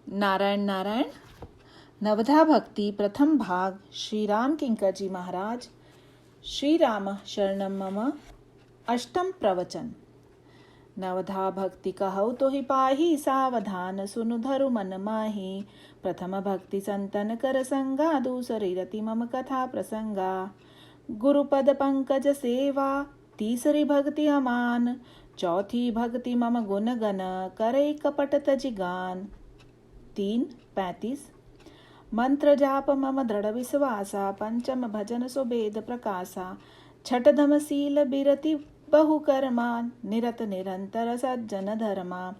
नारायण नारायण। नवधा भक्ति प्रथम भाग। श्री राम किंकर जी महाराज। श्री राम शरणम मम। अष्टम प्रवचन। नवधा भक्ति कहौ तो ही पाही, सावधान सुनु धरु मन माही। प्रथम भक्ति संतन कर संगा, दूसरी रति मम कथा प्रसंगा। गुरुपद पंकज सेवा, तीसरी भक्ति अमान। चौथी भक्ति मम गुण गण, करे कपट तजि गान। 3:35। मंत्र जाप मम दृढ़ विश्वासा, पंचम भजन सुबेद प्रकाशा। छठ धमशील बिरति बहु कर्मा, निरत निरंतर सज्जन धर्मा।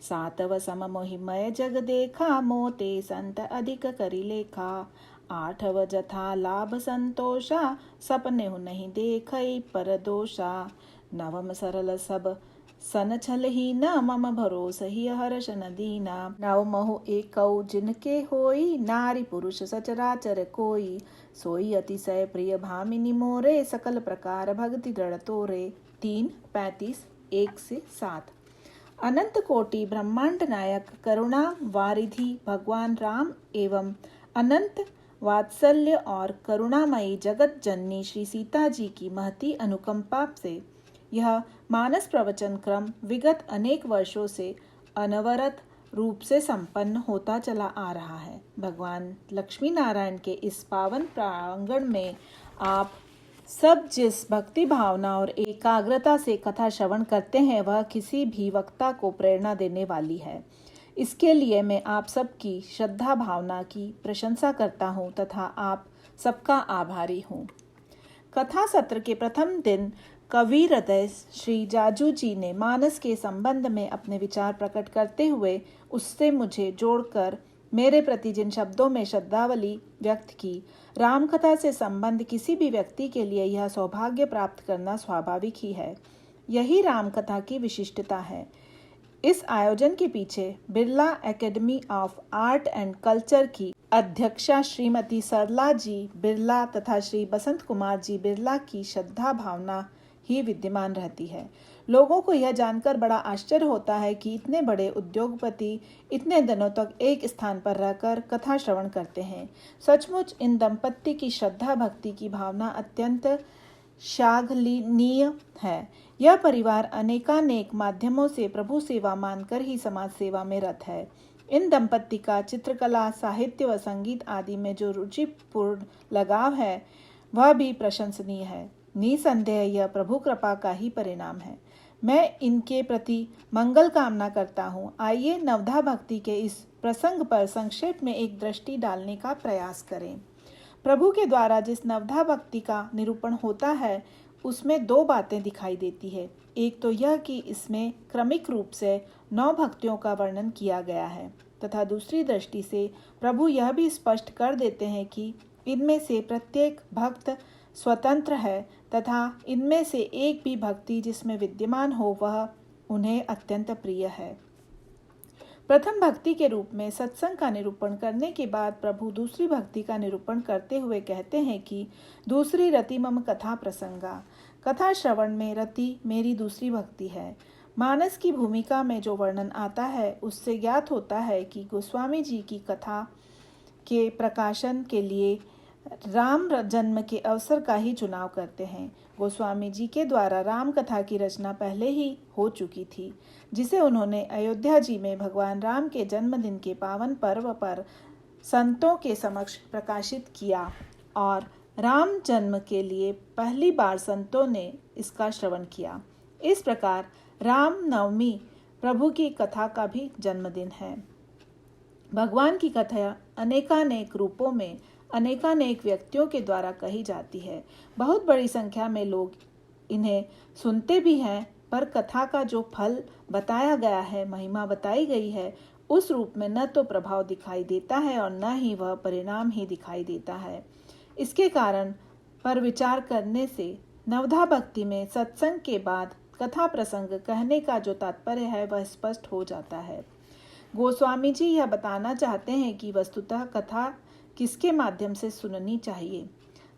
सातव सम मोहिमय जग देखा, मोते संत अधिक करि लेखा। आठव जथा लाभ संतोषा, सपने नहीं देखई पर दोषा। नवम सरल सब सन छल ही न, मम भरोस ही हर्ष न दीना। नव महु एकौ जिनके होई, नारी पुरुष सचराचर कोई। सोई अतिशय प्रिय भामिनी मोरे, सकल प्रकार भक्ति दृढ़ तोरे। 3:35 1 से 7। अनंत कोटि ब्रह्मांड नायक करुणा वारिधि भगवान राम एवं अनंत वात्सल्य और करुणामयी जगत जननी श्री सीता जी की महती अनुकंपा से यह मानस प्रवचन क्रम विगत अनेक वर्षों से अनवरत रूप से संपन्न होता चला आ रहा है। भगवान लक्ष्मी नारायण के इस पावन प्रांगण में आप सब जिस भक्ति भावना और एकाग्रता से कथा श्रवण करते हैं, वह किसी भी वक्ता को प्रेरणा देने वाली है। इसके लिए मैं आप सबकी श्रद्धा भावना की प्रशंसा करता हूँ तथा आप सबका आभारी हूँ। कथा सत्र के प्रथम दिन कवि हृदय श्री जाजू जी ने मानस के संबंध में अपने विचार प्रकट करते हुए उससे मुझे जोड़कर मेरे प्रति जिन शब्दों में श्रद्धावली व्यक्त की। राम कथा से संबंध किसी भी व्यक्ति के लिए यह सौभाग्य प्राप्त करना स्वाभाविक ही है। यही राम कथा की विशिष्टता है। इस आयोजन के पीछे Birla academy of art and culture की अध्यक्षा श्रीमती सरला जी बिरला तथा श्री बसंत कुमार जी बिरला की श्रद्धा भावना ही विद्यमान रहती है। लोगों को यह जानकर बड़ा आश्चर्य होता है कि इतने बड़े उद्योगपति इतने दिनों तक एक स्थान पर रहकर कथा श्रवण करते हैं। सचमुच इन दंपत्ति की श्रद्धा भक्ति की भावना अत्यंत श्लाघनीय है। यह परिवार अनेकानेक माध्यमों से प्रभु सेवा मानकर ही समाज सेवा में रत है। इन दंपत्ति का चित्रकला, साहित्य व संगीत आदि में जो रुचिपूर्ण लगाव है, वह भी प्रशंसनीय है। निसंदेह यह प्रभु कृपा का ही परिणाम है। मैं इनके प्रति मंगल कामना करता हूँ। आइए नवधा भक्ति के इस प्रसंग पर संक्षेप में एक दृष्टि डालने का प्रयास करें। प्रभु के द्वारा जिस नवधा भक्ति का निरूपण होता है, उसमें दो बातें दिखाई देती है। एक तो यह कि इसमें क्रमिक रूप से 9 भक्तियों का वर्णन किया गया है तथा दूसरी दृष्टि से प्रभु यह भी स्पष्ट कर देते हैं कि इनमें से प्रत्येक भक्त स्वतंत्र है तथा इनमें से एक भी भक्ति जिसमें विद्यमान हो वह उन्हें अत्यंत प्रिय है। प्रथम भक्ति के रूप में सत्संग का निरूपण करने के बाद प्रभु दूसरी भक्ति का निरूपण करते हुए कहते हैं कि दूसरी रति मम कथा प्रसंगा। कथा श्रवण में रति मेरी दूसरी भक्ति है। मानस की भूमिका में जो वर्णन आता है उससे ज्ञात होता है कि गोस्वामी जी की कथा के प्रकाशन के लिए राम जन्म के अवसर का ही चुनाव करते हैं। गोस्वामी जी के द्वारा राम कथा की रचना पहले ही हो चुकी थी, जिसे उन्होंने अयोध्या जी में भगवान राम के जन्मदिन के पावन पर्व पर संतों के समक्ष प्रकाशित किया और राम जन्म के लिए पहली बार संतों ने इसका श्रवण किया। इस प्रकार राम नवमी प्रभु की कथा का भी जन्मदिन है। भगवान की कथा अनेकानेक रूपों में अनेकानेक व्यक्तियों के द्वारा कही जाती है। बहुत बड़ी संख्या में लोग इन्हें सुनते भी हैं, पर कथा का जो फल बताया गया है, महिमा बताई गई है, उस रूप में न तो प्रभाव दिखाई देता है और न ही वह परिणाम ही दिखाई देता है। इसके कारण पर विचार करने से नवधा भक्ति में सत्संग के बाद कथा प्रसंग कहने का जो तात्पर्य है वह स्पष्ट हो जाता है। गोस्वामी जी यह बताना चाहते हैं कि वस्तुतः कथा किसके माध्यम से सुननी चाहिए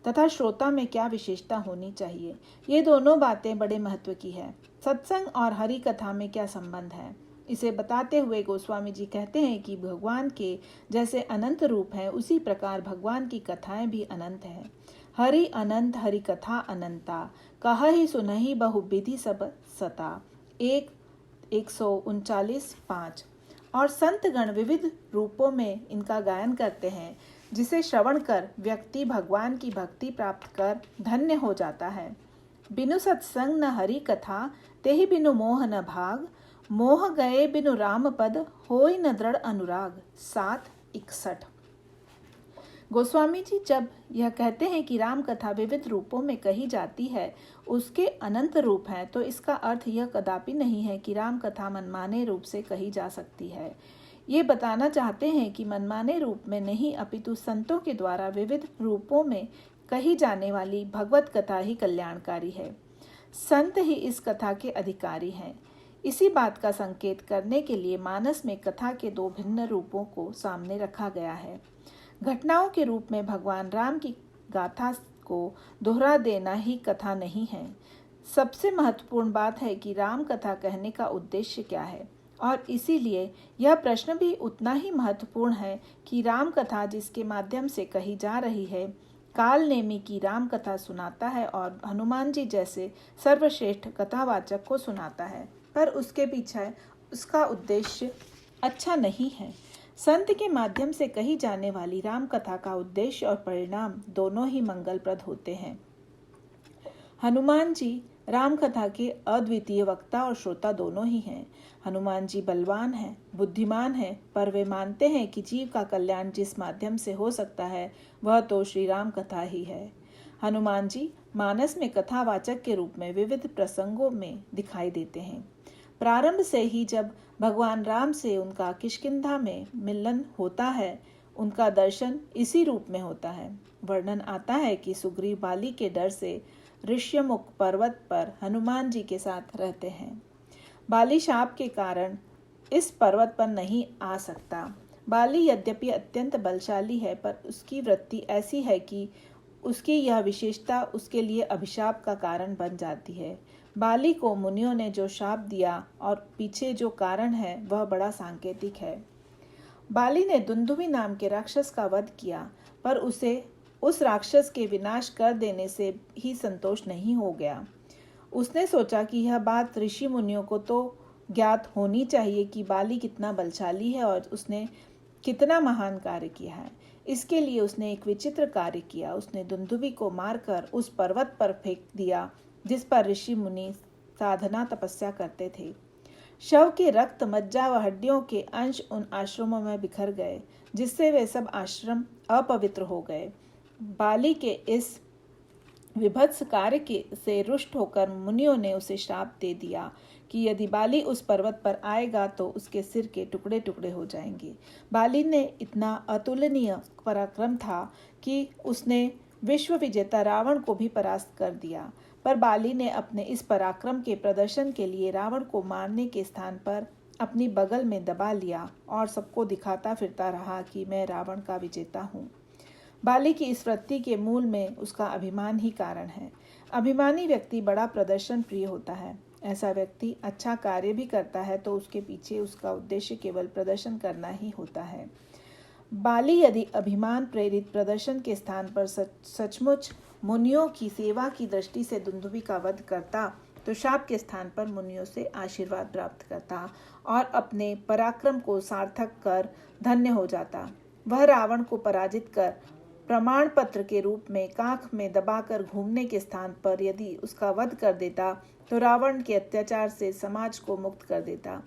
तथा श्रोता में क्या विशेषता होनी चाहिए। ये दोनों बातें बड़े महत्व की है। सत्संग और हरि कथा में क्या संबंध है? इसे बताते हुए गोस्वामी जी कहते हैं कि भगवान के जैसे अनंत रूप हैं, उसी प्रकार भगवान की कथाएं भी अनंत हैं। हरि अनंत हरि कथा अनंता, कहहि सुनहि बहु विधि सब सता। 139:5। और संतगण विविध रूपों में इनका गायन करते हैं, जिसे श्रवण कर व्यक्ति भगवान की भक्ति प्राप्त कर धन्य हो जाता है। बिनु सत्संग न हरि कथा, तेहि बिनु मोह न भाग। मोह गए बिनु राम पद, होय न दृढ़ अनुराग। 7:61। गोस्वामी जी जब यह कहते हैं कि राम कथा विविध रूपों में कही जाती है, उसके अनंत रूप हैं, तो इसका अर्थ यह कदापि नहीं है कि राम कथा मनमाने रूप से कही जा सकती है। ये बताना चाहते हैं कि मनमाने रूप में नहीं, अपितु संतों के द्वारा विविध रूपों में कही जाने वाली भगवत कथा ही कल्याणकारी है। संत ही इस कथा के अधिकारी हैं। इसी बात का संकेत करने के लिए मानस में कथा के दो भिन्न रूपों को सामने रखा गया है। घटनाओं के रूप में भगवान राम की गाथा को दोहरा देना ही कथा नहीं है। सबसे महत्वपूर्ण बात है कि राम कथा कहने का उद्देश्य क्या है, और इसीलिए यह प्रश्न भी उतना ही महत्वपूर्ण है कि राम कथा जिसके माध्यम से कही जा रही है, काल नेमी की राम कथा सुनाता है और हनुमान जी जैसे सर्वश्रेष्ठ कथावाचक को सुनाता है, पर उसके पीछे उसका उद्देश्य अच्छा नहीं है। संत के माध्यम से कही जाने वाली राम कथा का उद्देश्य और परिणाम दोनों ही मंगलप्रद होते हैं। हनुमान जी राम कथा के अद्वितीय वक्ता और श्रोता दोनों ही हैं। हनुमान जी बलवान हैं, बुद्धिमान हैं, पर वे मानते हैं कि जीव का कल्याण जिस माध्यम से हो सकता है वह तो श्री राम कथा ही है। हनुमान जी मानस में कथावाचक के रूप में विविध प्रसंगों में दिखाई देते हैं। प्रारंभ से ही जब भगवान राम से उनका किष्किंधा में मिलन होता है, उनका दर्शन इसी रूप में होता है। वर्णन आता है कि सुग्रीव बाली के डर से ऋष्यमुख पर्वत पर हनुमान जी के साथ रहते हैं। बाली शाप के कारण इस पर्वत पर नहीं आ सकता। बाली यद्यपि अत्यंत बलशाली है, पर उसकी वृत्ति ऐसी है कि उसकी यह विशेषता उसके लिए अभिशाप का कारण बन जाती है। बाली को मुनियों ने जो शाप दिया और पीछे जो कारण है वह बड़ा सांकेतिक है। बाली ने दुंदुभि नाम के राक्षस का वध किया, पर उसे उस राक्षस के विनाश कर देने से ही संतोष नहीं हो गया। उसने सोचा कि यह बात ऋषि मुनियों को तो ज्ञात होनी चाहिए कि बाली कितना बलशाली है और उसने कितना महान कार्य किया है। इसके लिए उसने एक विचित्र कार्य किया। उसने दुंदुभि को मारकर उस पर्वत पर फेंक दिया जिस पर ऋषि मुनि साधना तपस्या करते थे। शव के रक्त, मज्जा व हड्डियों के अंश उन आश्रमों में बिखर गए, जिससे वे सब आश्रम अपवित्र हो गए। बाली के इस विभत्स कार्य से रुष्ट होकर मुनियों ने उसे श्राप दे दिया कि यदि बाली उस पर्वत पर आएगा तो उसके सिर के टुकड़े टुकड़े हो जाएंगे। बाली ने इतना अतुलनीय पराक्रम था कि उसने विश्व विजेता रावण को भी परास्त कर दिया, पर बाली ने अपने इस पराक्रम के प्रदर्शन के लिए रावण को मारने के स्थान पर अपनी बगल में दबा लिया और सबको दिखाता फिरता रहा कि मैं रावण का विजेता हूँ। बाली की इस वृत्ति के मूल में उसका अभिमान ही कारण है। अभिमानी व्यक्ति बड़ा प्रदर्शन प्रिय होता है। ऐसा व्यक्ति अच्छा कार्य भी करता है तो उसके पीछे उसका उद्देश्य केवल प्रदर्शन करना ही होता है। बाली यदि अभिमान प्रेरित प्रदर्शन के स्थान पर सचमुच मुनियों की सेवा की दृष्टि से दुंदुभि का वध करता तो शाप के स्थान पर मुनियों से आशीर्वाद प्राप्त करता और अपने पराक्रम को सार्थक कर धन्य हो जाता। वह रावण को पराजित कर प्रमाण पत्र के रूप में काख में दबाकर घूमने के स्थान पर यदि उसका वध कर देता तो रावण के अत्याचार से समाज को मुक्त कर देता।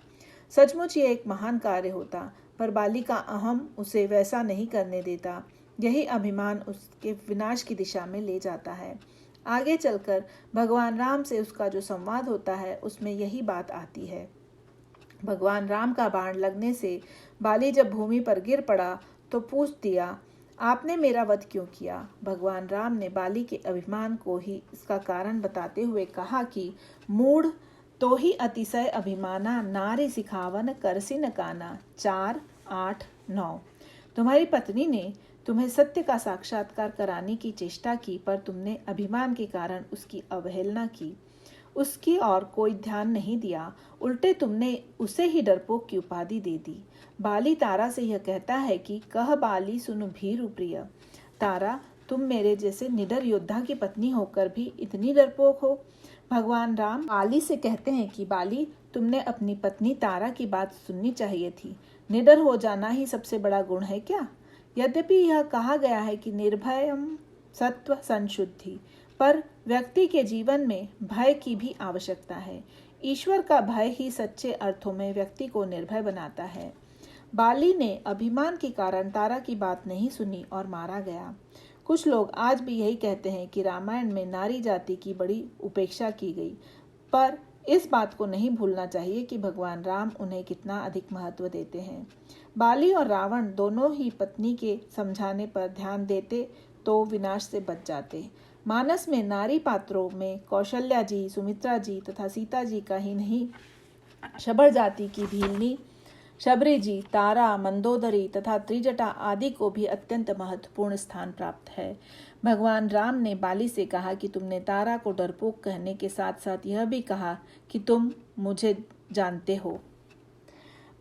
सचमुच ये एक महान कार्य होता, पर बाली का अहम उसे वैसा नहीं करने देता। यही अभिमान उसके विनाश की दिशा में ले जाता है। आगे चलकर भगवान राम से उसका जो संवाद होता है उसमें यही बात आती है। भगवान राम का बाण लगने से बाली जब भूमि पर गिर पड़ा तो पूछ दिया, आपने मेरा वध क्यों किया? भगवान राम ने बाली के अभिमान को ही इसका कारण बताते हुए कहा कि मूढ़ तो ही अतिशय अभिमाना, नारी सिखावन करसी न काना। 4:8-9। तुम्हारी पत्नी ने तुम्हें सत्य का साक्षात्कार कराने की चेष्टा की, पर तुमने अभिमान के कारण उसकी अवहेलना की। उसकी ओर कोई ध्यान नहीं दिया, उल्टे तुमने उसे ही डरपोक की उपाधि दे दी। बाली तारा से यह कहता है कि कह बाली सुनु भीरु प्रिय। तारा, तुम मेरे जैसे निडर योद्धा की पत्नी होकर भी इतनी डरपोक हो। भगवान राम बाली से कहते हैं कि बाली, तुमने अपनी पत्नी तारा की बात सुननी चाहिए थी। निडर हो जाना ही सबसे बड़ा गुण है क्या? यद्यपि यह कहा गया है कि निर्भयम सत्व संशुद्धि, पर व्यक्ति के जीवन में भय की भी आवश्यकता है। ईश्वर का भय ही सच्चे अर्थों में व्यक्ति को निर्भय बनाता है। बाली ने अभिमान के कारण तारा की बात नहीं सुनी और मारा गया। कुछ लोग आज भी यही कहते हैं कि रामायण में नारी जाति की बड़ी उपेक्षा की गई, पर इस बात को नहीं भूलना चाहिए कि भगवान राम उन्हें कितना अधिक महत्व देते हैं। बाली और रावण दोनों ही पत्नी के समझाने पर ध्यान देते तो विनाश से बच जाते। मानस में नारी पात्रों में कौशल्या जी, सुमित्रा जी तथा सीता जी का ही नहीं, शबर जाति की भीलनी, शबरी जी, तारा, मंदोदरी तथा त्रिजटा आदि को भी अत्यंत महत्वपूर्ण स्थान प्राप्त है। भगवान राम ने बाली से कहा कि तुमने तारा को डरपोक कहने के साथ साथ यह भी कहा कि तुम मुझे जानते हो,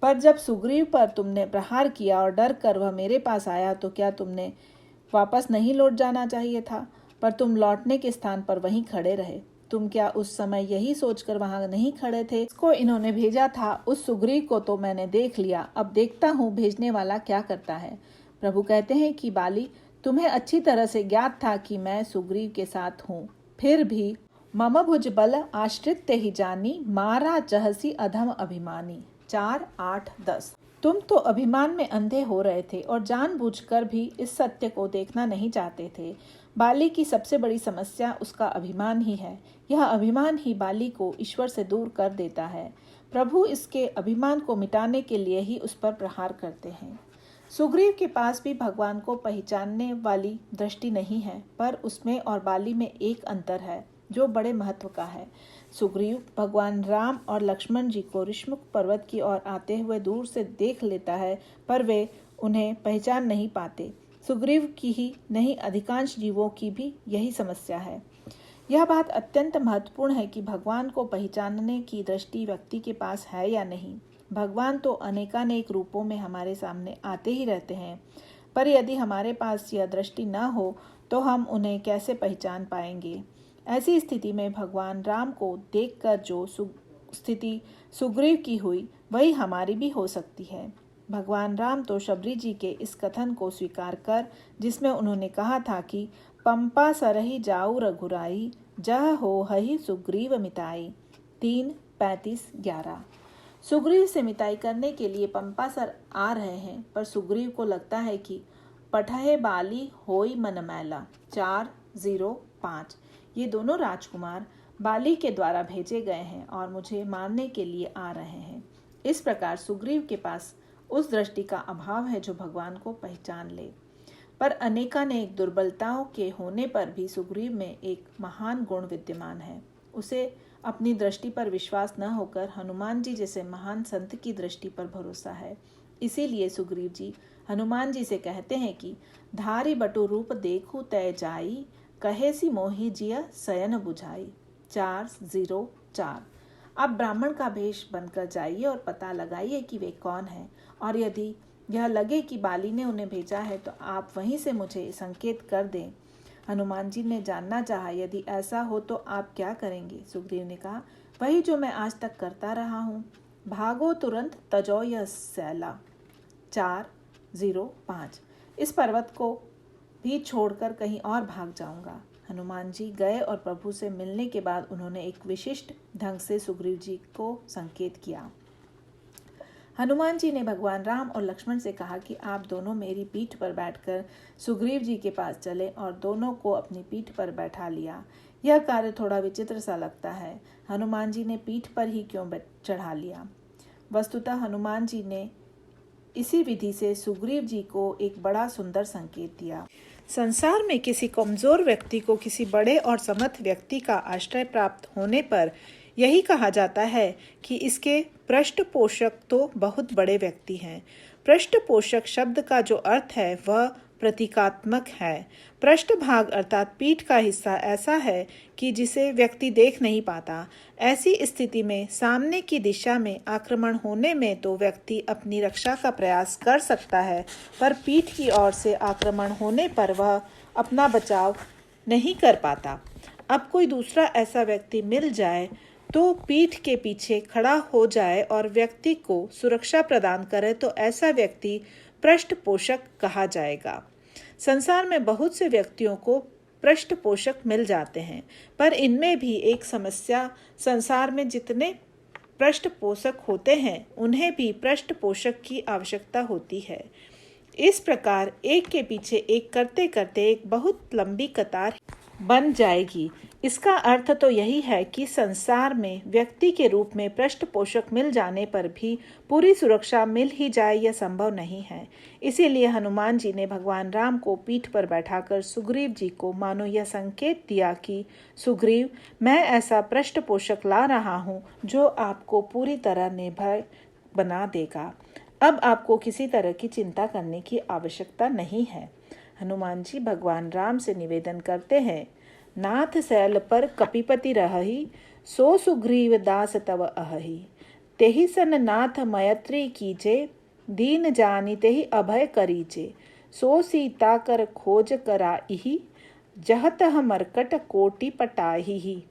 पर जब सुग्रीव पर तुमने प्रहार किया और डर कर वह मेरे पास आया तो क्या तुमने वापस नहीं लौट जाना चाहिए था? पर तुम लौटने के स्थान पर वहीं खड़े रहे। तुम क्या उस समय यही सोचकर वहां नहीं खड़े थे? इसको इन्होंने भेजा था, उस सुग्रीव को तो मैंने देख लिया, अब देखता हूँ भेजने वाला क्या करता है। प्रभु कहते हैं कि बाली, तुम्हें अच्छी तरह से ज्ञात था कि मैं सुग्रीव के साथ हूँ, फिर भी मम भुज बल आश्रित ते ही जानी, मारा चहसी अधम अभिमानी। 4:8-10। तुम तो अभिमान में अंधे हो रहे थे और जानबूझकर भी इस सत्य को देखना नहीं चाहते थे। बाली की सबसे बड़ी समस्या उसका अभिमान ही है। यह अभिमान ही बाली को ईश्वर से दूर कर देता है। प्रभु इसके अभिमान को मिटाने के लिए ही उस पर प्रहार करते हैं। सुग्रीव के पास भी भगवान को पहचानने वाली दृष्टि नहीं है, पर उसमें और बाली में एक अंतर है जो बड़े महत्व का है। सुग्रीव भगवान राम और लक्ष्मण जी को ऋषमुख पर्वत की ओर आते हुए दूर से देख लेता है, पर वे उन्हें पहचान नहीं पाते। सुग्रीव की ही नहीं, अधिकांश जीवों की भी यही समस्या है। यह बात अत्यंत महत्वपूर्ण है कि भगवान को पहचानने की दृष्टि व्यक्ति के पास है या नहीं। भगवान तो अनेकानेक रूपों में हमारे सामने आते ही रहते हैं, पर यदि हमारे पास यह दृष्टि न हो तो हम उन्हें कैसे पहचान पाएंगे? ऐसी स्थिति में भगवान राम को देखकर जो स्थिति सुग्रीव की हुई, वही हमारी भी हो सकती है। भगवान राम तो शबरी जी के इस कथन को स्वीकार कर, जिसमें उन्होंने कहा था कि पंपा सरहि जाऊ रघुराई, जह हो हहि सुग्रीव मिताई। 3:35-11। सुग्रीव से मिताई करने के लिए पंपा सर आ रहे हैं, पर सुग्रीव को लगता है कि पठहे बाली होई मन मैला। 4:05। ये दोनों राजकुमार बाली के द्वारा भेजे गए हैं और मुझे मारने के लिए आ रहे हैं। इस प्रकार सुग्रीव के पास उस दृष्टि का अभाव है जो भगवान को पहचान ले। पर अनेकानेक दुर्बलताओं के होने पर भी सुग्रीव में एक महान गुण विद्यमान है। उसे अपनी दृष्टि पर विश्वास न होकर हनुमान जी जैसे महान संत की दृष्टि पर भरोसा है। इसीलिए सुग्रीव जी हनुमान जी से कहते हैं कि धारी बटु रूप देखू तय जाई, कहे सी मोहि जिय शयन बुझाई। 4:04। आप ब्राह्मण का भेष बनकर जाइए और पता लगाइए कि वे कौन हैं, और यदि यह लगे कि बाली ने उन्हें भेजा है तो आप वहीं से मुझे संकेत कर दें। हनुमान जी ने जानना चाहा, यदि ऐसा हो तो आप क्या करेंगे? सुग्रीव ने कहा, वही जो मैं आज तक करता रहा हूँ, भागो तुरंत तजो यह सैला। 4:05। इस पर्वत को भी छोड़कर कहीं और भाग जाऊंगा। हनुमान जी गए और प्रभु से मिलने के बाद उन्होंने एक विशिष्ट ढंग से सुग्रीव जी को संकेत किया। हनुमान जी ने भगवान राम और लक्ष्मण से कहा कि आप दोनों मेरी पीठ पर बैठकर सुग्रीव जी के पास चले, और दोनों को अपनी पीठ पर बैठा लिया। यह कार्य थोड़ा विचित्र सा लगता है। हनुमान जी ने पीठ पर ही क्यों चढ़ा लिया? वस्तुतः हनुमान जी ने इसी विधि से सुग्रीव जी को एक बड़ा सुंदर संकेत दिया। संसार में किसी कमजोर व्यक्ति को किसी बड़े और समर्थ व्यक्ति का आश्रय प्राप्त होने पर यही कहा जाता है कि इसके पृष्ठपोषक तो बहुत बड़े व्यक्ति हैं। पृष्ठपोषक शब्द का जो अर्थ है वह प्रतीकात्मक है। पृष्ठभाग अर्थात पीठ का हिस्सा ऐसा है कि जिसे व्यक्ति देख नहीं पाता। ऐसी स्थिति में सामने की दिशा में आक्रमण होने में तो व्यक्ति अपनी रक्षा का प्रयास कर सकता है, पर पीठ की ओर से आक्रमण होने पर वह अपना बचाव नहीं कर पाता। अब कोई दूसरा ऐसा व्यक्ति मिल जाए तो पीठ के पीछे खड़ा हो जाए और व्यक्ति को सुरक्षा प्रदान करे तो ऐसा व्यक्ति पृष्ठपोषक कहा जाएगा। संसार में बहुत से व्यक्तियों को पृष्ठपोषक मिल जाते हैं, पर इनमें भी एक समस्या, संसार में जितने पृष्ठपोषक होते हैं उन्हें भी पृष्ठपोषक की आवश्यकता होती है। इस प्रकार एक के पीछे एक करते करते एक बहुत लंबी कतार बन जाएगी। इसका अर्थ तो यही है कि संसार में व्यक्ति के रूप में पृष्ठपोषक मिल जाने पर भी पूरी सुरक्षा मिल ही जाए यह संभव नहीं है। इसीलिए हनुमान जी ने भगवान राम को पीठ पर बैठाकर सुग्रीव जी को मानो यह संकेत दिया कि सुग्रीव, मैं ऐसा पृष्ठपोषक ला रहा हूँ जो आपको पूरी तरह निर्भय बना देगा। अब आपको किसी तरह की चिंता करने की आवश्यकता नहीं है। हनुमान जी भगवान राम से निवेदन करते हैं, नाथ शैल पर कपिपति रहहि, सो सुग्रीव दास तव अहहि। तेहि सन नाथ मैत्री कीजे, दीन जानि तेहि अभय करीजे। सो सीता कर खोज कराइहि, जहतह मरकट कोटि पटाइहि।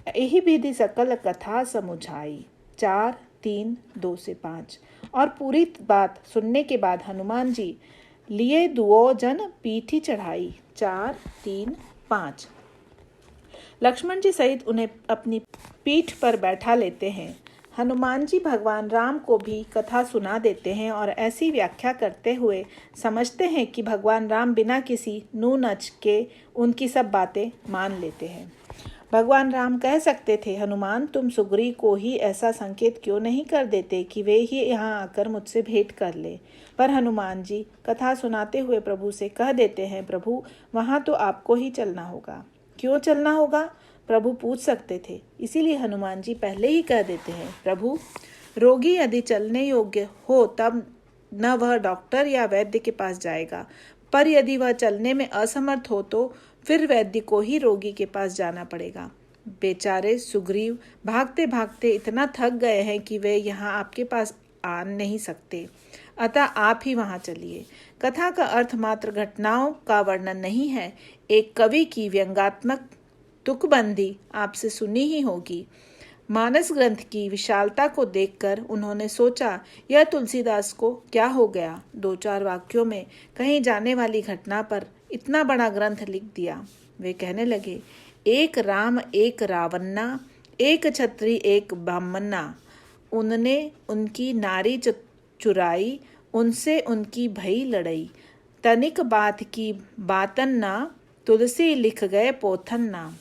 एहि विधि सकल कथा समुझाई। 4, 3, 2 से 5। और पूरी बात सुनने के बाद हनुमान जी लिए दुओ जन पीठी चढ़ाई। 4, 3, 5। लक्ष्मण जी सहित उन्हें अपनी पीठ पर बैठा लेते हैं। हनुमान जी भगवान राम को भी कथा सुना देते हैं और ऐसी व्याख्या करते हुए समझते हैं कि भगवान राम बिना किसी नूनच के उनकी सब बातें मान लेते हैं। भगवान राम कह सकते थे, हनुमान तुम सुग्रीव को ही ऐसा संकेत क्यों नहीं कर देते कि वे ही यहाँ आकर मुझसे भेंट कर ले। पर हनुमान जी कथा सुनाते हुए प्रभु से कह देते हैं, प्रभु वहाँ तो आपको ही चलना होगा। क्यों चलना होगा? प्रभु पूछ सकते थे। इसीलिए हनुमान जी पहले ही कह देते हैं, प्रभु रोगी यदि चलने योग्य हो तब न वह डॉक्टर या वैद्य के पास जाएगा, पर यदि वह चलने में असमर्थ हो तो फिर वैद्य को ही रोगी के पास जाना पड़ेगा। बेचारे सुग्रीव भागते भागते इतना थक गए हैं कि वे यहाँ आपके पास आ नहीं सकते, अतः आप ही वहाँ चलिए। कथा का अर्थ मात्र घटनाओं का वर्णन नहीं है। एक कवि की व्यंग्यात्मक तुकबंदी आपसे सुनी ही होगी। मानस ग्रंथ की विशालता को देखकर उन्होंने सोचा, यह तुलसीदास को क्या हो गया, 2-4 वाक्यों में कहीं जाने वाली घटना पर इतना बड़ा ग्रंथ लिख दिया। वे कहने लगे, एक राम एक रावन्ना, एक छत्री एक ब्राह्मणा। उनने उनकी नारी चुराई, उनसे उनकी भई लड़ई। तनिक बात की बातन ना, तुलसी लिख गए पोथन ना।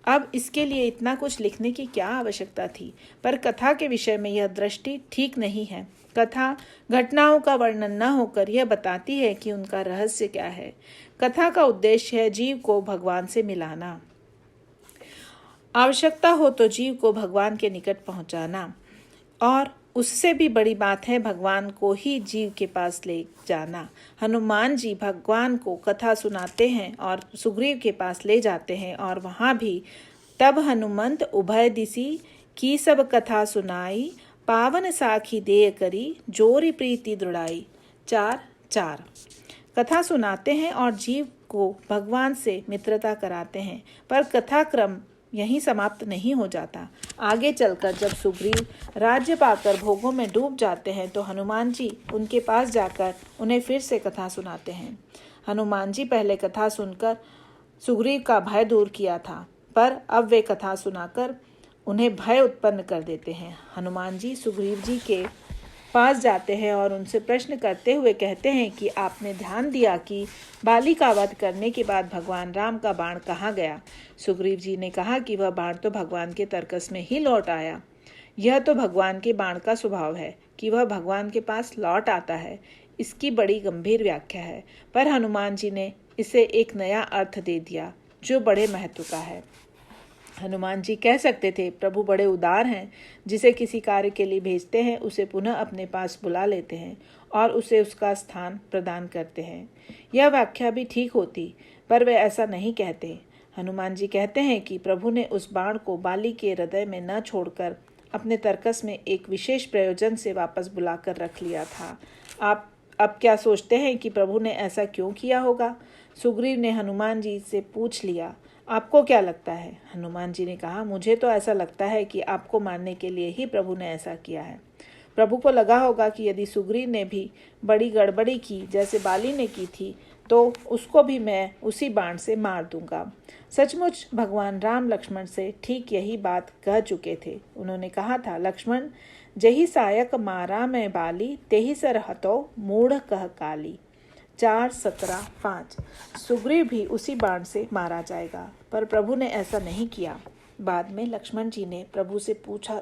अब इसके लिए इतना कुछ लिखने की क्या आवश्यकता थी? पर कथा के विषय में यह दृष्टि ठीक नहीं है। कथा घटनाओं का वर्णन न होकर यह बताती है कि उनका रहस्य क्या है। कथा का उद्देश्य है जीव को भगवान से मिलाना, आवश्यकता हो तो जीव को भगवान के निकट पहुंचाना, और उससे भी बड़ी बात है भगवान को ही जीव के पास ले जाना। हनुमान जी भगवान को कथा सुनाते हैं और सुग्रीव के पास ले जाते हैं, और वहाँ भी तब हनुमंत उभय दिसी की सब कथा सुनाई, पावन साखी देय करी जोरी प्रीति दृढ़ाई। 4:4। कथा सुनाते हैं और जीव को भगवान से मित्रता कराते हैं, पर कथा क्रम यहीं समाप्त नहीं हो जाता। आगे चलकर जब सुग्रीव राज्य पाकर भोगों में डूब जाते हैं तो हनुमान जी उनके पास जाकर उन्हें फिर से कथा सुनाते हैं। हनुमान जी पहले कथा सुनकर सुग्रीव का भय दूर किया था, पर अब वे कथा सुनाकर उन्हें भय उत्पन्न कर देते हैं। हनुमान जी सुग्रीव जी के पास जाते हैं और उनसे प्रश्न करते हुए कहते हैं कि आपने ध्यान दिया कि बाली का वध करने के बाद भगवान राम का बाण कहाँ गया? सुग्रीव जी ने कहा कि वह बाण तो भगवान के तरकस में ही लौट आया। यह तो भगवान के बाण का स्वभाव है कि वह भगवान के पास लौट आता है। इसकी बड़ी गंभीर व्याख्या है, पर हनुमान जी ने इसे एक नया अर्थ दे दिया जो बड़े महत्व का है। हनुमान जी कह सकते थे, प्रभु बड़े उदार हैं, जिसे किसी कार्य के लिए भेजते हैं उसे पुनः अपने पास बुला लेते हैं और उसे उसका स्थान प्रदान करते हैं। यह व्याख्या भी ठीक होती, पर वे ऐसा नहीं कहते। हनुमान जी कहते हैं कि प्रभु ने उस बाण को बाली के हृदय में न छोड़कर अपने तर्कस में एक विशेष प्रयोजन से वापस बुलाकर रख लिया था। आप अब क्या सोचते हैं कि प्रभु ने ऐसा क्यों किया होगा? सुग्रीव ने हनुमान जी से पूछ लिया। आपको क्या लगता है? हनुमान जी ने कहा, मुझे तो ऐसा लगता है कि आपको मारने के लिए ही प्रभु ने ऐसा किया है। प्रभु को लगा होगा कि यदि सुग्रीव ने भी बड़ी गड़बड़ी की जैसे बाली ने की थी, तो उसको भी मैं उसी बाण से मार दूंगा। सचमुच भगवान राम लक्ष्मण से ठीक यही बात कह चुके थे। उन्होंने कहा था, लक्ष्मण, जही सायक मारा मैं बाली, तेही सर हतो मूढ़ कह काली। 4:17-5। सुग्रीव भी उसी बाण से मारा जाएगा, पर प्रभु ने ऐसा नहीं किया। बाद में लक्ष्मण जी ने प्रभु से पूछा,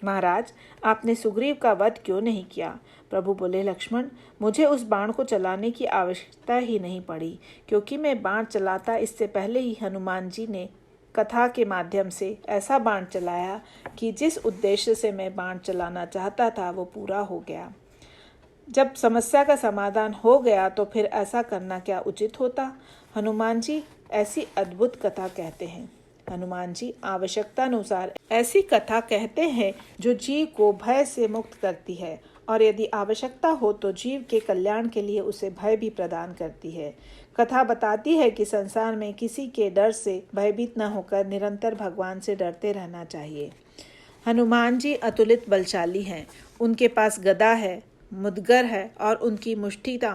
महाराज, आपने सुग्रीव का वध क्यों नहीं किया? प्रभु बोले, लक्ष्मण, मुझे उस बाण को चलाने की आवश्यकता ही नहीं पड़ी, क्योंकि मैं बाण चलाता इससे पहले ही हनुमान जी ने कथा के माध्यम से ऐसा बाण चलाया कि जिस उद्देश्य से मैं बाण चलाना चाहता था वो पूरा हो गया। जब समस्या का समाधान हो गया तो फिर ऐसा करना क्या उचित होता? हनुमान जी ऐसी अद्भुत कथा कहते हैं। हनुमान जी आवश्यकता अनुसार ऐसी कथा कहते हैं जो जीव को भय से मुक्त करती है, और यदि आवश्यकता हो तो जीव के कल्याण के लिए उसे भय भी प्रदान करती है। कथा बताती है कि संसार में किसी के डर से भयभीत न होकर निरंतर भगवान से डरते रहना चाहिए। हनुमान जी अतुलित बलशाली हैं। उनके पास गदा है, मुदगर है और उनकी मुष्टिता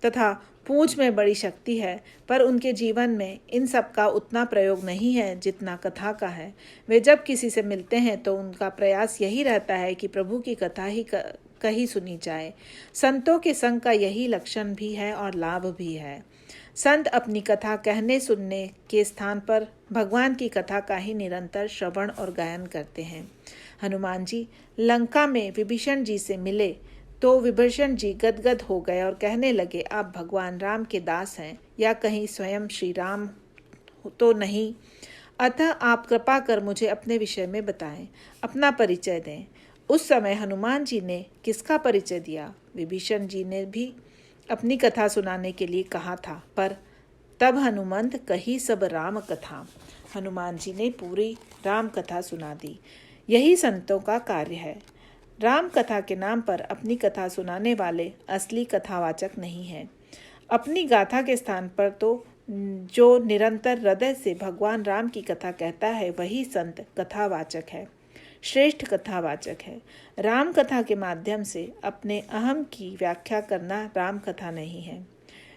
तथा पूंछ में बड़ी शक्ति है, पर उनके जीवन में इन सब का उतना प्रयोग नहीं है जितना कथा का है। वे जब किसी से मिलते हैं तो उनका प्रयास यही रहता है कि प्रभु की कथा ही कही सुनी जाए। संतों के संग का यही लक्षण भी है और लाभ भी है। संत अपनी कथा कहने सुनने के स्थान पर भगवान की कथा का ही निरंतर श्रवण और गायन करते हैं। हनुमान जी लंका में विभीषण जी से मिले तो विभीषण जी गदगद हो गए और कहने लगे, आप भगवान राम के दास हैं या कहीं स्वयं श्री राम तो नहीं? अतः आप कृपा कर मुझे अपने विषय में बताएं, अपना परिचय दें। उस समय हनुमान जी ने किसका परिचय दिया? विभीषण जी ने भी अपनी कथा सुनाने के लिए कहा था, पर तब हनुमंत कही सब राम कथा। हनुमान जी ने पूरी राम कथा सुना दी। यही संतों का कार्य है। राम कथा के नाम पर अपनी कथा सुनाने वाले असली कथावाचक नहीं हैं। अपनी गाथा के स्थान पर तो जो निरंतर हृदय से भगवान राम की कथा कहता है वही संत कथावाचक है, श्रेष्ठ कथावाचक है। राम कथा के माध्यम से अपने अहम की व्याख्या करना राम कथा नहीं है।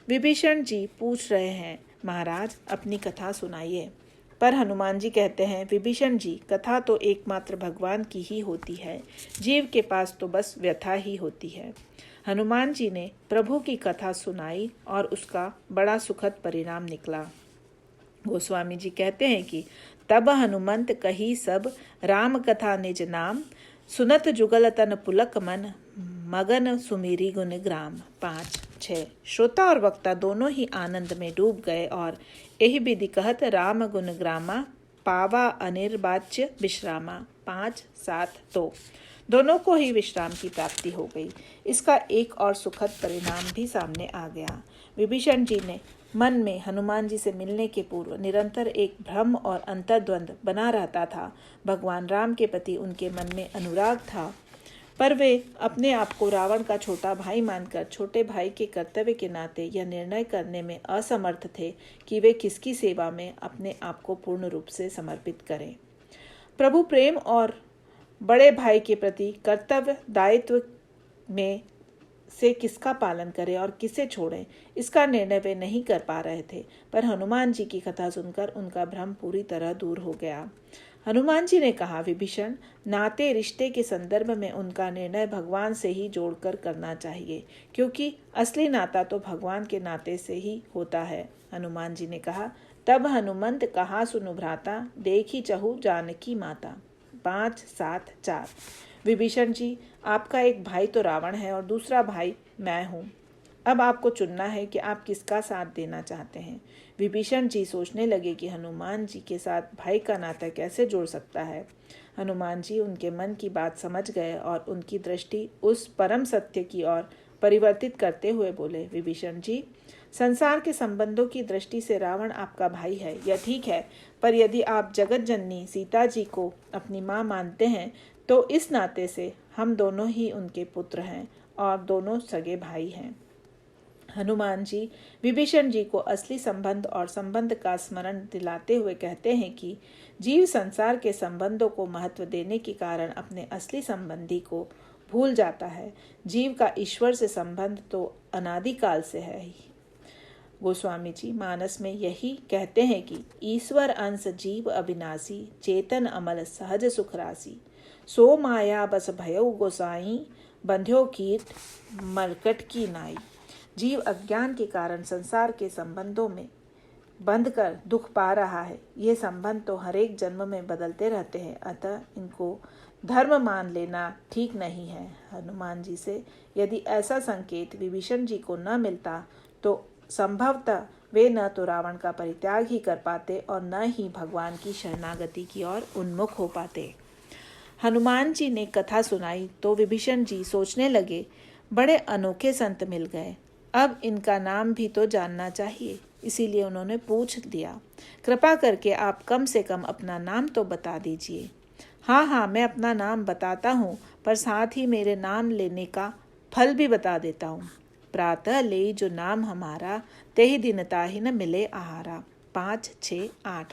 विभीषण जी पूछ रहे हैं, महाराज अपनी कथा सुनाइए। पर हनुमान जी कहते हैं, विभीषण जी, कथा तो एकमात्र भगवान की ही होती है, जीव के पास तो बस व्यथा ही होती है। हनुमान जी ने प्रभु की कथा सुनाई और उसका बड़ा सुखद परिणाम निकला। गोस्वामी जी कहते हैं कि तब हनुमंत कही सब राम कथा निज नाम, सुनत जुगल तन पुलक मन, मगन सुमीरी गुण ग्राम। 5-6। श्रोता और वक्ता दोनों ही आनंद में डूब गए और यही विधि कहत राम गुण ग्रामा, पावा अनिर्वाच्य विश्रामा। 5-7। तो दोनों को ही विश्राम की प्राप्ति हो गई। इसका एक और सुखद परिणाम भी सामने आ गया। विभीषण जी ने मन में हनुमान जी से मिलने के पूर्व निरंतर एक भ्रम और अंतर्द्वंद बना रहता था। भगवान राम के प्रति उनके मन में अनुराग था, पर वे अपने आप को रावण का छोटा भाई मानकर छोटे भाई के कर्तव्य के नाते यह निर्णय करने में असमर्थ थे कि वे किसकी सेवा में अपने आप को पूर्ण रूप से समर्पित करें। प्रभु प्रेम और बड़े भाई के प्रति कर्तव्य दायित्व में से किसका पालन करें और किसे छोड़ें, इसका निर्णय वे नहीं कर पा रहे थे। पर हनुमान जी की कथा सुनकर उनका भ्रम पूरी तरह दूर हो गया। हनुमान जी ने कहा, विभीषण, नाते रिश्ते के संदर्भ में उनका निर्णय भगवान से ही जोड़कर करना चाहिए, क्योंकि असली नाता तो भगवान के नाते से ही होता है। हनुमान जी ने कहा, तब हनुमंत कहा सुनु भ्राता, देखी चहु जानकी माता। 5-7-4। विभीषण जी, आपका एक भाई तो रावण है और दूसरा भाई मैं हूँ। अब आपको चुनना है कि आप किसका साथ देना चाहते हैं। विभीषण जी सोचने लगे कि हनुमान जी के साथ भाई का नाता कैसे जोड़ सकता है। हनुमान जी उनके मन की बात समझ गए और उनकी दृष्टि उस परम सत्य की ओर परिवर्तित करते हुए बोले, विभीषण जी, संसार के संबंधों की दृष्टि से रावण आपका भाई है, यह ठीक है, पर यदि आप जगत जननी सीता जी को अपनी माँ मानते हैं तो इस नाते से हम दोनों ही उनके पुत्र हैं और दोनों सगे भाई हैं। हनुमान जी विभीषण जी को असली संबंध और संबंध का स्मरण दिलाते हुए कहते हैं कि जीव संसार के संबंधों को महत्व देने के कारण अपने असली संबंधी को भूल जाता है। जीव का ईश्वर से संबंध तो अनादिकाल से है ही। गोस्वामी जी मानस में यही कहते हैं कि ईश्वर अंश जीव अविनाशी, चेतन अमल सहज सुख राशि, सो माया बस भयो गोसाई, बंध्यो कीट मरकट की नाई। जीव अज्ञान के कारण संसार के संबंधों में बंध कर दुख पा रहा है। ये संबंध तो हर एक जन्म में बदलते रहते हैं, अतः इनको धर्म मान लेना ठीक नहीं है। हनुमान जी से यदि ऐसा संकेत विभीषण जी को न मिलता तो संभवतः वे न तो रावण का परित्याग ही कर पाते और न ही भगवान की शरणागति की ओर उन्मुख हो पाते। हनुमान जी ने कथा सुनाई तो विभीषण जी सोचने लगे, बड़े अनोखे संत मिल गए, अब इनका नाम भी तो जानना चाहिए। इसीलिए उन्होंने पूछ लिया, कृपा करके आप कम से कम अपना नाम तो बता दीजिए। हाँ, मैं अपना नाम बताता हूँ, पर साथ ही मेरे नाम लेने का फल भी बता देता हूँ। प्रातः ले जो नाम हमारा, तेहि दिन ताहि न मिले आहारा। 5, 6, 8।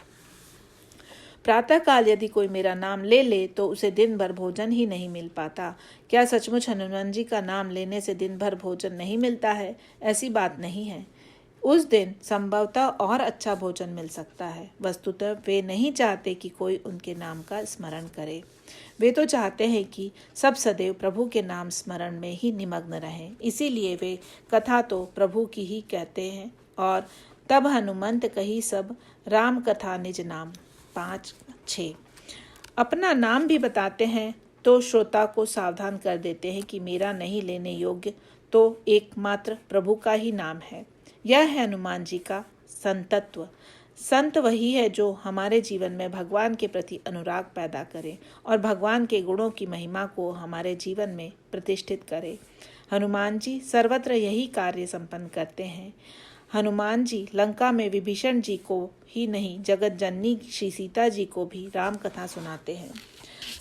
प्रातःकाल यदि कोई मेरा नाम ले ले तो उसे दिन भर भोजन ही नहीं मिल पाता। क्या सचमुच हनुमान जी का नाम लेने से दिन भर भोजन नहीं मिलता है? ऐसी बात नहीं है। उस दिन संभवतः और अच्छा भोजन मिल सकता है। वस्तुतः वे नहीं चाहते कि कोई उनके नाम का स्मरण करे। वे तो चाहते हैं कि सब सदैव प्रभु के नाम स्मरण में ही निमग्न रहें। इसीलिए वे कथा तो प्रभु की ही कहते हैं। और तब हनुमंत कही सब राम कथा निज नाम। 5, 6। अपना नाम भी बताते हैं तो श्रोता को सावधान कर देते हैं कि मेरा नहीं लेने योग्य तो एकमात्र प्रभु का ही नाम है। यह है हनुमान जी का संतत्व। संत वही है जो हमारे जीवन में भगवान के प्रति अनुराग पैदा करे और भगवान के गुणों की महिमा को हमारे जीवन में प्रतिष्ठित करे। हनुमान जी सर्वत्र यही कार्य संपन्न करते हैं। हनुमान जी लंका में विभीषण जी को ही नहीं, जगत जननी श्री सीता जी को भी राम कथा सुनाते हैं।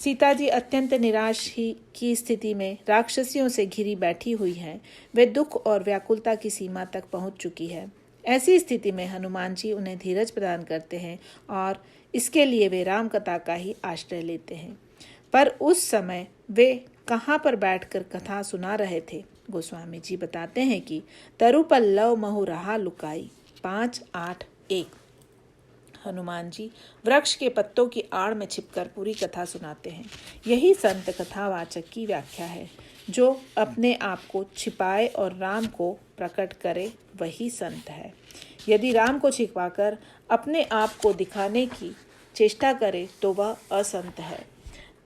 सीता जी अत्यंत निराश ही की स्थिति में राक्षसियों से घिरी बैठी हुई हैं। वे दुख और व्याकुलता की सीमा तक पहुंच चुकी है। ऐसी स्थिति में हनुमान जी उन्हें धीरज प्रदान करते हैं और इसके लिए वे राम कथा का ही आश्रय लेते हैं। पर उस समय वे कहाँ पर बैठकर कथा सुना रहे थे? गोस्वामी जी बताते हैं कि तरु पल्लव महु रहा लुकाई। 5, 8, 1। हनुमान जी वृक्ष के पत्तों की आड़ में छिपकर पूरी कथा सुनाते हैं। यही संत कथावाचक की व्याख्या है। जो अपने आप को छिपाए और राम को प्रकट करे वही संत है। यदि राम को छिपाकर अपने आप को दिखाने की चेष्टा करे तो वह असंत है।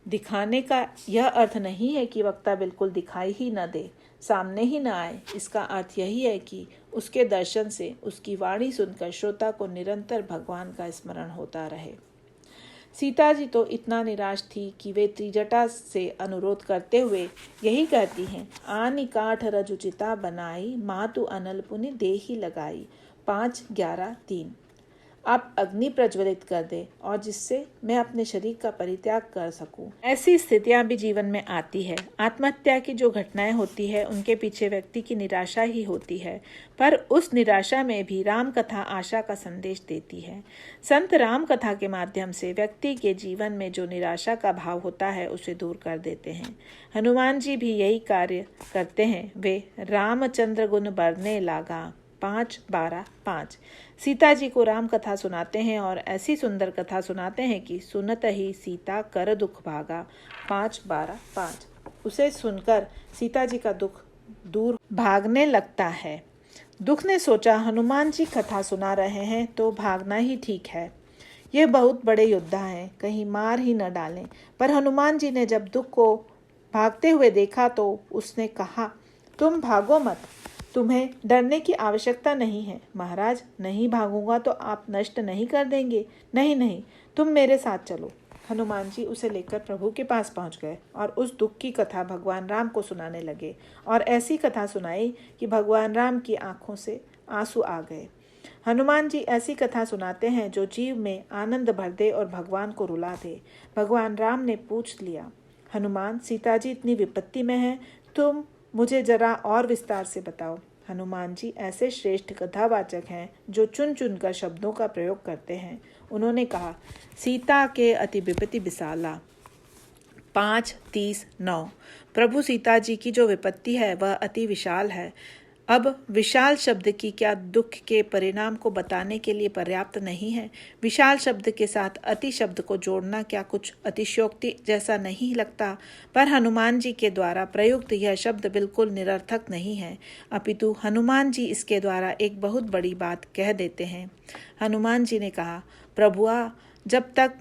दिखाने का यह अर्थ नहीं है कि वक्ता बिल्कुल दिखाई ही न दे, सामने ही न आए। इसका अर्थ यही है कि उसके दर्शन से, उसकी वाणी सुनकर श्रोता को निरंतर भगवान का स्मरण होता रहे। सीता जी तो इतना निराश थी कि वे त्रिजटा से अनुरोध करते हुए यही कहती हैं, आनी काठ रजुचिता बनाई, मातु अनल पुनि देहि लगाई। 5, 11, 3। आप अग्नि प्रज्वलित कर दे और जिससे मैं अपने शरीर का परित्याग कर सकूं। ऐसी स्थितियां भी जीवन में आती है। आत्महत्या की जो घटनाएं होती है उनके पीछे व्यक्ति की निराशा ही होती है, पर उस निराशा में भी राम कथा आशा का संदेश देती है। संत राम कथा के माध्यम से व्यक्ति के जीवन में जो निराशा का भाव होता है उसे दूर कर देते हैं। हनुमान जी भी यही कार्य करते हैं। वे रामचंद्र गुण बरने लागा। 5, 12, 5। सीता जी को राम कथा सुनाते हैं और ऐसी सुंदर कथा सुनाते हैं कि सुनत ही सीता कर दुख भागा। 5, 12, 5। उसे सुनकर सीता जी का दुख दूर भागने लगता है। दुख ने सोचा हनुमान जी कथा सुना रहे हैं तो भागना ही ठीक है। ये बहुत बड़े योद्धा हैं, कहीं मार ही न डालें। पर हनुमान जी ने जब दुख को भागते हुए देखा तो उसने कहा, तुम भागो मत, तुम्हें डरने की आवश्यकता नहीं है। महाराज, नहीं भागूंगा तो आप नष्ट नहीं कर देंगे? नहीं, तुम मेरे साथ चलो। हनुमान जी उसे लेकर प्रभु के पास पहुंच गए और उस दुख की कथा भगवान राम को सुनाने लगे और ऐसी कथा सुनाई कि भगवान राम की आंखों से आंसू आ गए। हनुमान जी ऐसी कथा सुनाते हैं जो जीव में आनंद भर दे और भगवान को रुला दे। भगवान राम ने पूछ लिया, हनुमान, सीता जी इतनी विपत्ति में है, तुम मुझे जरा और विस्तार से बताओ। हनुमान जी ऐसे श्रेष्ठ कथावाचक हैं जो चुन चुन कर शब्दों का प्रयोग करते हैं। उन्होंने कहा, सीता के अति विपत्ति विशाला। 5:30-9। प्रभु सीता जी की जो विपत्ति है वह अति विशाल है। अब विशाल शब्द की क्या दुख के परिणाम को बताने के लिए पर्याप्त नहीं है? विशाल शब्द के साथ अति शब्द को जोड़ना क्या कुछ अतिशयोक्ति जैसा नहीं लगता? पर हनुमान जी के द्वारा प्रयुक्त यह शब्द बिल्कुल निरर्थक नहीं है, अपितु हनुमान जी इसके द्वारा एक बहुत बड़ी बात कह देते हैं। हनुमान जी ने कहा, प्रभुआ, जब तक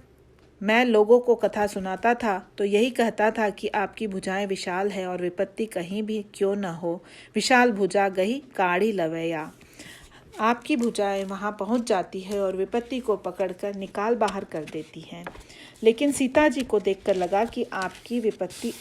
मैं लोगों को कथा सुनाता था तो यही कहता था कि आपकी भुजाएं विशाल है और विपत्ति कहीं भी क्यों न हो, विशाल भुजा गई काढ़ी लवैया। आपकी भुजाएं वहां पहुंच जाती है और विपत्ति को पकड़कर निकाल बाहर कर देती हैं। लेकिन सीता जी को देखकर लगा कि आपकी विपत्ति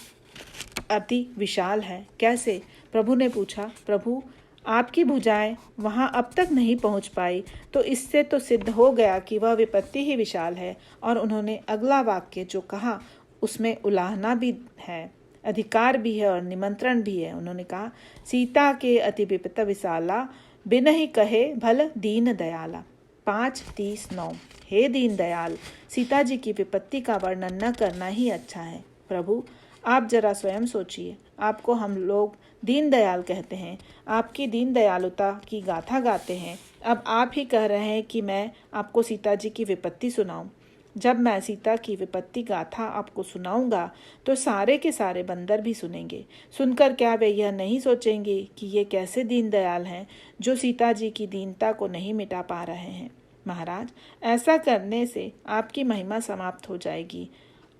अति विशाल है। कैसे? प्रभु ने पूछा। प्रभु, आपकी भुजाएं वहां अब तक नहीं पहुंच पाई तो इससे तो सिद्ध हो गया कि वह विपत्ति ही विशाल है। और उन्होंने अगला वाक्य जो कहा उसमें उलाहना भी है, अधिकार भी है और निमंत्रण भी है। उन्होंने कहा, सीता के अति विपत्ति विशाला, बिन ही कहे भल दीन दयाला। 5:30-9। हे दीन दयाल, सीता जी की विपत्ति का वर्णन न करना ही अच्छा है। प्रभु, आप जरा स्वयं सोचिए, आपको हम लोग दीन दयाल कहते हैं, आपकी दीन दयालुता की गाथा गाते हैं। अब आप ही कह रहे हैं कि मैं आपको सीता जी की विपत्ति सुनाऊं। जब मैं सीता की विपत्ति गाथा आपको सुनाऊंगा तो सारे के सारे बंदर भी सुनेंगे। सुनकर क्या वे यह नहीं सोचेंगे कि ये कैसे दीन दयाल हैं जो सीता जी की दीनता को नहीं मिटा पा रहे हैं? महाराज, ऐसा करने से आपकी महिमा समाप्त हो जाएगी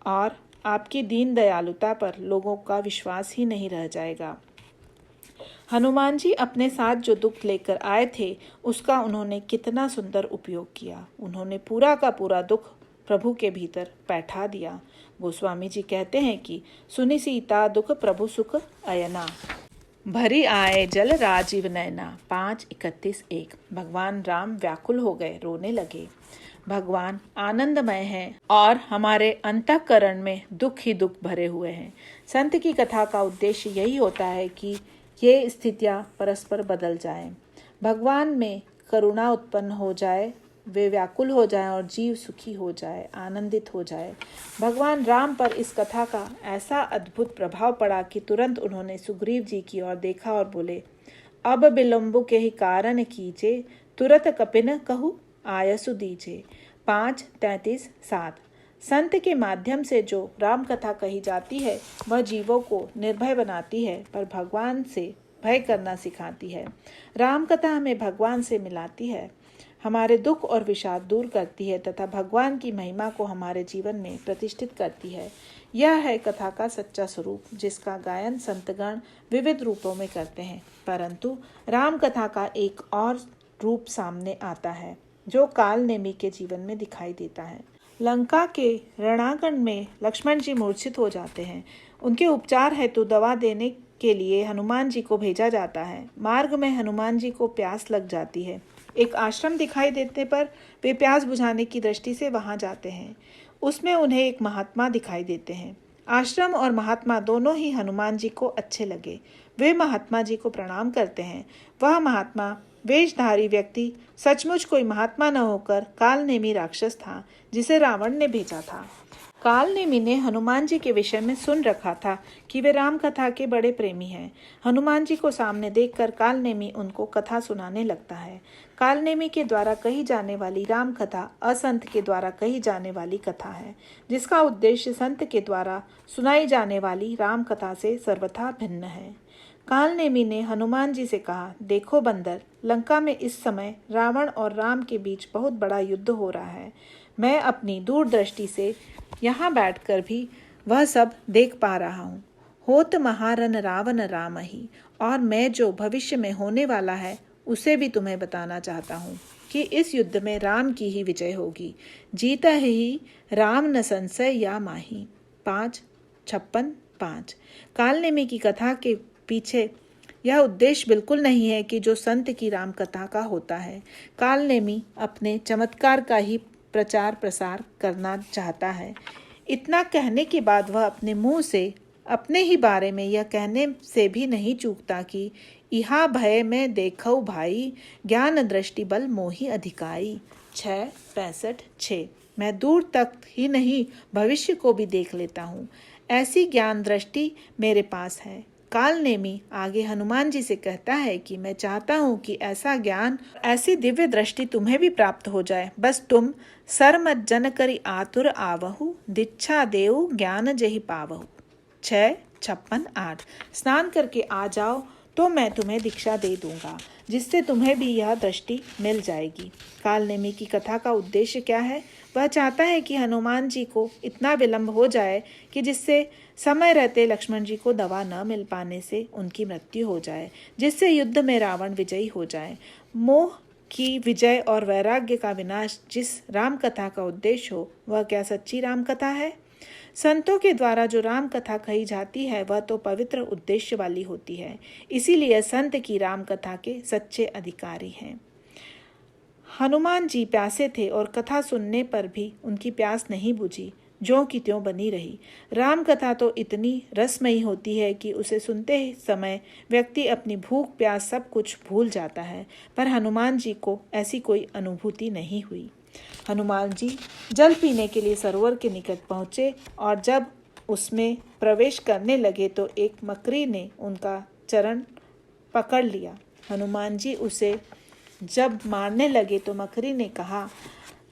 और आपकी दीन दयालुता पर लोगों का विश्वास ही नहीं रह जाएगा। हनुमान जी अपने साथ जो दुख लेकर आए थे उसका उन्होंने कितना सुंदर उपयोग किया। उन्होंने पूरा का पूरा दुख प्रभु के भीतर बैठा दिया। गोस्वामी जी कहते हैं कि सुनि सीता दुख प्रभु सुख अयना, भरी आए जल राजीव नैना। 5:31-1। भगवान राम व्याकुल हो गए, रोने लगे। भगवान आनंदमय हैं और हमारे अंतःकरण में दुख ही दुख भरे हुए हैं। संत की कथा का उद्देश्य यही होता है कि ये स्थितियां परस्पर बदल जाएं, भगवान में करुणा उत्पन्न हो जाए, वे व्याकुल हो जाएं और जीव सुखी हो जाए, आनंदित हो जाए। भगवान राम पर इस कथा का ऐसा अद्भुत प्रभाव पड़ा कि तुरंत उन्होंने सुग्रीव जी की ओर देखा और बोले, अब विलंबु के ही कारण कीजे, तुरत कपिन कहु आयसु दीजे। 5:33-7। संत के माध्यम से जो राम कथा कही जाती है वह जीवों को निर्भय बनाती है पर भगवान से भय करना सिखाती है। राम कथा हमें भगवान से मिलाती है, हमारे दुख और विषाद दूर करती है तथा भगवान की महिमा को हमारे जीवन में प्रतिष्ठित करती है। यह है कथा का सच्चा स्वरूप जिसका गायन संतगण विविध रूपों में करते हैं। परंतु राम कथा का एक और रूप सामने आता है जो काल नेमी के जीवन में दिखाई देता है। लंका के रणांगण में लक्ष्मण जी मूर्छित हो जाते हैं। उनके उपचार हेतु दवा देने के लिए हनुमान जी को भेजा जाता है। मार्ग में हनुमान जी को प्यास लग जाती है। एक आश्रम दिखाई देने पर वे प्यास बुझाने की दृष्टि से वहां जाते हैं। उसमें उन्हें एक महात्मा दिखाई देते हैं। आश्रम और महात्मा दोनों ही हनुमान जी को अच्छे लगे। वे महात्मा जी को प्रणाम करते हैं। वह महात्मा वेशधारी व्यक्ति सचमुच कोई महात्मा न होकर कालनेमी राक्षस था जिसे रावण ने भेजा था। कालनेमी ने हनुमान जी के विषय में सुन रखा था कि वे राम कथा के बड़े प्रेमी हैं। हनुमान जी को सामने देखकर कालनेमी उनको कथा सुनाने लगता है। कालनेमी के द्वारा कही जाने वाली राम कथा असंत के द्वारा कही जाने वाली कथा है, जिसका उद्देश्य संत के द्वारा सुनाई जाने वाली राम कथा से सर्वथा भिन्न है। कालनेमी ने हनुमान जी से कहा, देखो बंदर, लंका में इस समय रावण और राम के बीच बहुत बड़ा युद्ध हो रहा है। मैं अपनी दूरदृष्टि से यहाँ बैठकर भी वह सब देख पा रहा हूँ। होत महारन रावण राम ही, और मैं जो भविष्य में होने वाला है उसे भी तुम्हें बताना चाहता हूँ। कि इस युद्ध में राम की ही विजय होगी। जीता ही राम न संशय या माही। 5:56-5। कालनेमी की कथा के पीछे यह उद्देश्य बिल्कुल नहीं है कि जो संत की राम कथा का होता है। कालनेमी अपने चमत्कार का ही प्रचार प्रसार करना चाहता है। इतना कहने के बाद वह अपने मुंह से अपने ही बारे में यह कहने से भी नहीं चूकता कि इहा भय में देखऊ भाई, ज्ञान दृष्टि बल मोहि अधिकाई। 6:65-6। मैं दूर तक ही नहीं भविष्य को भी देख लेता हूँ, ऐसी ज्ञान दृष्टि मेरे पास है। कालनेमी आगे हनुमान जी से कहता है कि मैं चाहता हूँ कि ऐसा ज्ञान, ऐसी दिव्य दृष्टि तुम्हें भी प्राप्त हो जाए। बस तुम सर मत जन करी आतुर आवहु, दीक्षा देऊ ज्ञान जहि पावहु। 6:56-8। स्नान करके आ जाओ तो मैं तुम्हें दीक्षा दे दूंगा, जिससे तुम्हें भी यह दृष्टि मिल जाएगी। कालनेमी की कथा का उद्देश्य क्या है? वह चाहता है कि हनुमान जी को इतना विलंब हो जाए कि जिससे समय रहते लक्ष्मण जी को दवा न मिल पाने से उनकी मृत्यु हो जाए, जिससे युद्ध में रावण विजयी हो जाए। मोह की विजय और वैराग्य का विनाश जिस राम कथा का उद्देश्य हो, वह क्या सच्ची राम कथा है? संतों के द्वारा जो राम कथा कही जाती है वह तो पवित्र उद्देश्य वाली होती है, इसीलिए संत की राम कथा के सच्चे अधिकारी हैं। हनुमान जी प्यासे थे और कथा सुनने पर भी उनकी प्यास नहीं बुझी, ज्यों की त्यों बनी रही। राम कथा तो इतनी रसमयी होती है कि उसे सुनते समय व्यक्ति अपनी भूख प्यास सब कुछ भूल जाता है, पर हनुमान जी को ऐसी कोई अनुभूति नहीं हुई। हनुमान जी जल पीने के लिए सरोवर के निकट पहुँचे और जब उसमें प्रवेश करने लगे तो एक मकड़ी ने उनका चरण पकड़ लिया। हनुमान जी उसे जब मारने लगे तो मकड़ी ने कहा,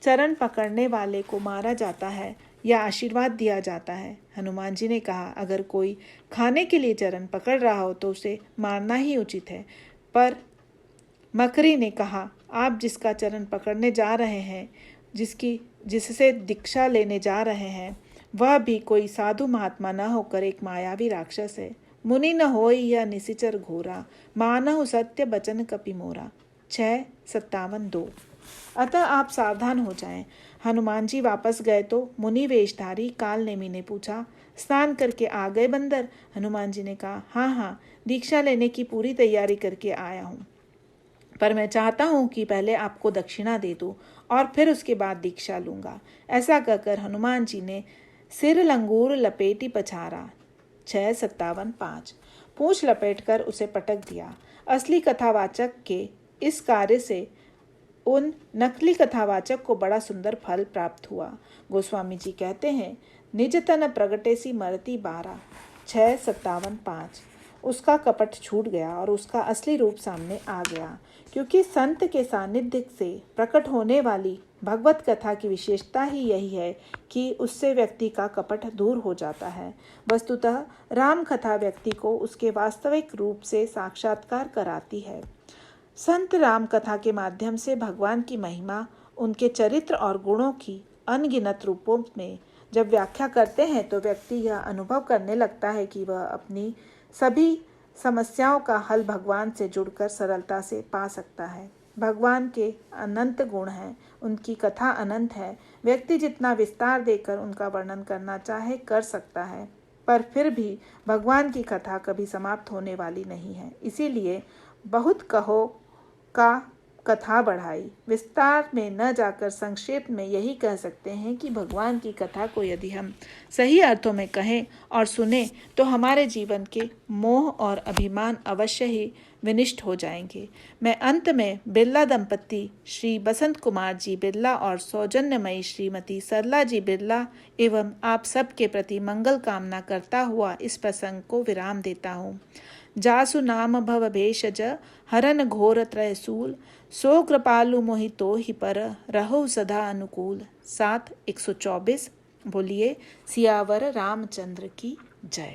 चरण पकड़ने वाले को मारा जाता है या आशीर्वाद दिया जाता है? हनुमान जी ने कहा, अगर कोई खाने के लिए चरण पकड़ रहा हो तो उसे मारना ही उचित है। पर मकड़ी ने कहा, आप जिसका चरण पकड़ने जा रहे हैं, जिससे दीक्षा लेने जा रहे हैं, वह भी कोई साधु महात्मा न होकर एक मायावी राक्षस है। मुनि न होई या निशिचर घोरा, मानहु सत्य बचन कपि मोरा। 6:57-2। अतः आप सावधान हो जाएं। हनुमान जी वापस गए तो मुनि वेशधारी कालनेमी ने पूछा, स्नान करके आ गए बंदर? हनुमान जी ने कहा, हाँ, दीक्षा लेने की पूरी तैयारी करके आया हूँ, पर मैं चाहता हूँ कि पहले आपको दक्षिणा दे दूँ और फिर उसके बाद दीक्षा लूँगा। ऐसा कहकर हनुमान जी ने सिर लंगूर लपेटी पछाड़ा। 6:57-5। पूंछ लपेटकर उसे पटक दिया। असली कथावाचक के इस कार्य से उन नकली कथावाचक को बड़ा सुंदर फल प्राप्त हुआ। गोस्वामी जी कहते हैं, निज तन प्रगटे सी मरती बारा। 6:57-5। उसका कपट छूट गया और उसका असली रूप सामने आ गया, क्योंकि संत के सानिध्य से प्रकट होने वाली भगवत कथा की विशेषता ही यही है कि उससे व्यक्ति का कपट दूर हो जाता है। वस्तुतः राम कथा व्यक्ति को उसके वास्तविक रूप से साक्षात्कार कराती है। संत राम कथा के माध्यम से भगवान की महिमा, उनके चरित्र और गुणों की अनगिनत रूपों में जब व्याख्या करते हैं तो व्यक्ति यह अनुभव करने लगता है कि वह अपनी सभी समस्याओं का हल भगवान से जुड़कर सरलता से पा सकता है। भगवान के अनंत गुण हैं, उनकी कथा अनंत है। व्यक्ति जितना विस्तार देकर उनका वर्णन करना चाहे कर सकता है, पर फिर भी भगवान की कथा कभी समाप्त होने वाली नहीं है। इसीलिए बहुत कहो का कथा बढ़ाई। विस्तार में न जाकर संक्षेप में यही कह सकते हैं कि भगवान की कथा को यदि हम सही अर्थों में कहें और सुने तो हमारे जीवन के मोह और अभिमान अवश्य ही विनिष्ट हो जाएंगे। मैं अंत में बिरला दंपति श्री बसंत कुमार जी बिरला और सौजन्यमयी श्रीमती सरला जी बिरला एवं आप सबके प्रति मंगल कामना करता हुआ इस प्रसंग को विराम देता हूँ। जासु नाम भव भेषज हरन घोर त्रयसूल, सो कृपालु मोहितो ही पर रहो सदा अनुकूल। 7:124। बोलिए सियावर रामचंद्र की जय।